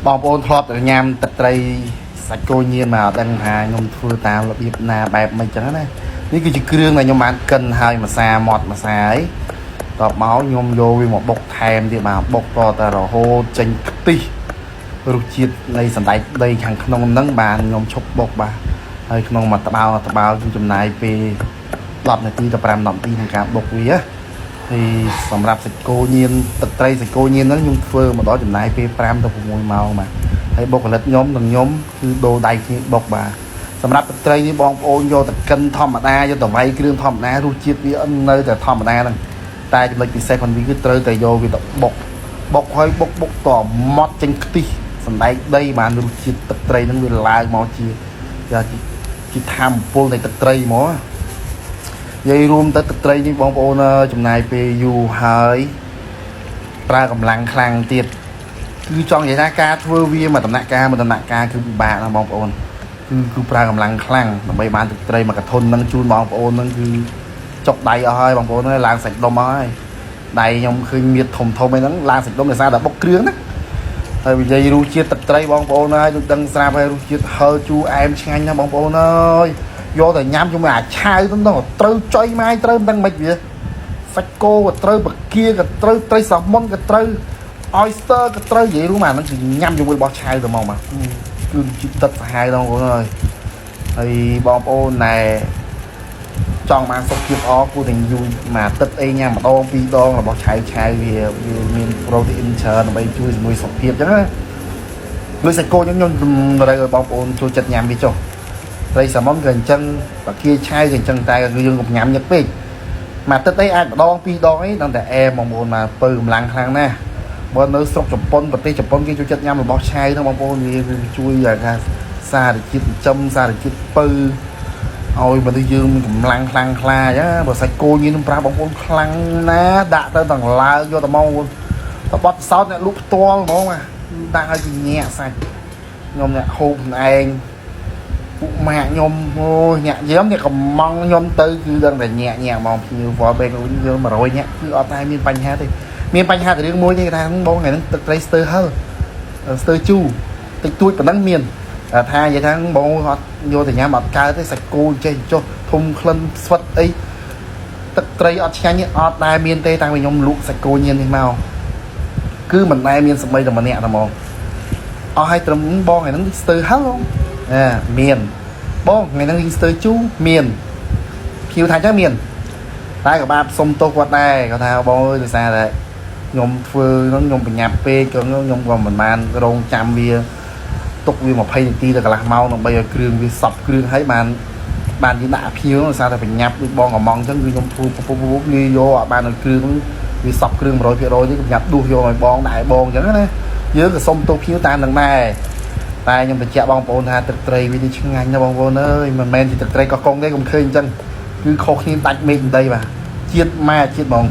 បងប្អូនធ្លាប់តែញ៉ាំទឹកត្រីសាច់គោញៀនមកដឹងថាខ្ញុំធ្វើតាមរបៀបណាបែបមិនចឹងណានេះគឺជាគ្រឿងដែលខ្ញុំបានកិនហើយម្សាម៉ត់ម្សាហើយតបមកខ្ញុំយកវាមកបុកថែមទៀតបាទបុកតតែរហូតចេញខ្ទិះរសជាតិនៃសណ្តែកដីខាងក្នុងហ្នឹងបានខ្ញុំឈប់បុកបាទហើយក្នុងមួយត្បាល់គឺចំណាយពេល10នាទីទៅ5 10នាទីក្នុងការបុកវាហើយសម្រាប់សាច់គោញៀនទឹកត្រីសាច់គោញៀនហ្នឹងខ្ញុំធ្វើមកដល់ចំណាយពេល5ទៅ6ម៉ោងបាទហើយបុកផលិតខ្ញុំនិងខ្ញុំគឺដូរដៃគ្នាបុកបាទសម្រាប់ទឹកត្រីនេះបងប្អូនយកតែកិនធម្មតាយកតែវាយគ្រឿងធម្មតារសជាតិវានៅតែធម្មតាហ្នឹងតែចំណុចពិសេសของវាគឺត្រូវតែយកវាទៅបុកហើយបុកតម៉ត់ចេញខ្ទិះសណ្តែកដីបានរសជាតិទឹកត្រីហ្នឹងវាឡើងមកជាធម្មពលនៃទឹកត្រីហ្មងនិយាយរួមទៅទឹកត្រីនេះបងប្អូនចំណាយពេលយូរហើយប្រើកម្លាំងខ្លាំងទៀតគឺចង់និយាយថាការធ្វើវាមួយដំណាក់កាលគឺពិបាកណាបងប្អូនគឺប្រើកម្លាំងខ្លាំងដើម្បីបានទឹកត្រីមួយកធុននឹងជូនបងប្អូននឹងគឺចុកដៃអស់ហើយបងប្អូនហើយឡើងសាច់ដុំអស់ហើយដៃខ្ញុំឃើញមៀតធំអីហ្នឹងឡើងសាច់ដុំដោយសារតែបុកគ្រឿងណាហើយនិយាយរសជាតិទឹកត្រីបងប្អូនហើយដូចដឹងស្រាប់ហើយរសជាតិហឹរជូរអែមឆ្ងាញ់ណាបងប្អូនអើយយកតែញ៉ាំជាមួយអាឆាវទៅត្រូវចុយម៉ាយត្រូវមិនដឹងមិនវាសាច់គោក៏ត្រូវបកាក៏ត្រូវត្រីសាម៉ុនក៏ត្រូវ oyster ក៏ត្រូវនិយាយរួមអាហ្នឹងគឺញ៉ាំជាមួយរបស់ឆាវទៅមកបាទគឺជីទឹកសាហាវបងប្អូនអើយហើយបងប្អូនណែចង់បានសុខភាពល្អគួរតែយូរមួយទឹកអីញ៉ាំម្ដងពីរដងរបស់ឆាវវាមាន protein ច្រើនដើម្បីជួយជាមួយសុខភាពអញ្ចឹងណាដូចសាច់គោខ្ញុំតម្រូវឲ្យបងប្អូនចូលចិត្តញ៉ាំវាចុះត្រីសាម៉ុនក៏អញ្ចឹងបាគៀឆាវក៏អញ្ចឹងតែគឺយើងកុំញ៉ាំញឹកពេកមួយទឹកអីអាចម្ដងពីរដងអីដល់តែអែបងប្អូនមកពើកម្លាំងខ្លាំងណាស់បើនៅស្រុកជប៉ុនប្រទេសជប៉ុនគេចូលចិត្តញ៉ាំរបស់ឆាវហ្នឹងបងប្អូនវាជួយឲ្យថាសារជាតិចិញ្ចឹមសារជាតិពៅឲ្យមនុស្សយើងមានកម្លាំងខ្លាំងក្លាអញ្ចឹងបើសាច់គោញៀននឹងប្រើបងប្អូនខ្លាំងណាស់ដាក់ទៅទាំងឡើងយកទៅមកទៅបត់សោតអ្នកលក់ផ្ទាល់ហ្មងដាក់ឲ្យញាក់សាច់ខ្ញុំអ្នកហូបខ្លួនឯងពួកម៉ាក់ខ្ញុំអូញាក់យើងអ្នកកំងខ្ញុំទៅគឺដឹងតែញាក់ហ្មងភ្ញៀវវល់ពេកយើង100ញាក់គឺអត់តែមានបញ្ហាទេមានបញ្ហាតែរឿងមួយទេថាបងថ្ងៃហ្នឹងទឹកត្រីស្ទើរហឹរស្ទើរជូរតិចតួចប៉ុណ្ណឹងមានថានិយាយថាបងអត់យកទៅញ៉ាំអត់កើតទេសាច់គោចេះចុះធំក្លិនស្វិតអីទឹកត្រីអត់ឆ្ងាញ់អត់ដែលមានទេតាំងពីខ្ញុំលក់សាច់គោញៀននេះមកគឺមិនដែលមានសម្បីតែម្នាក់តែហ្មងអស់ឲ្យត្រឹមបងថ្ងៃហ្នឹងស្ទើរហឹរមានបងថ្ងៃហ្នឹងស្ទើរជូរមានភៀវថាចឹងមានតែក៏បាទសុំទោសគាត់ដែរគាត់ថាបងអើយដោយសារតែខ្ញុំធ្វើហ្នឹងខ្ញុំបញ្ញាប់ពេកខ្ញុំក៏មិនបានរងចាំវាទុកវា20នាទីទៅកន្លះម៉ោងដើម្បីឲ្យគ្រឿងវាសប់គ្រឿងឲ្យបានយើងដាក់ភៀវដោយសារតែបញ្ញាប់ដូចបងកំងអញ្ចឹងគឺខ្ញុំធ្វើពុបលាយកឲ្យបានឲ្យគ្រឿងវាសប់គ្រឿង 100% នេះខ្ញុំញ៉ាំដួសយកឲ្យបងដាក់ឲ្យបងអញ្ចឹងណាយើងក៏សុំទោសភៀវតាមនឹងដែរតែខ្ញុំបញ្ជាក់បងប្អូនថាទឹកត្រីវានេះឆ្ងាញ់ណាបងប្អូនអើយមិនមែនជាទឹកត្រីកោះកុងទេកុំឃើញអញ្ចឹងគឺខុសគ្នាដាច់មេឃដីបាទជាតិម៉ែជាតិហ្មង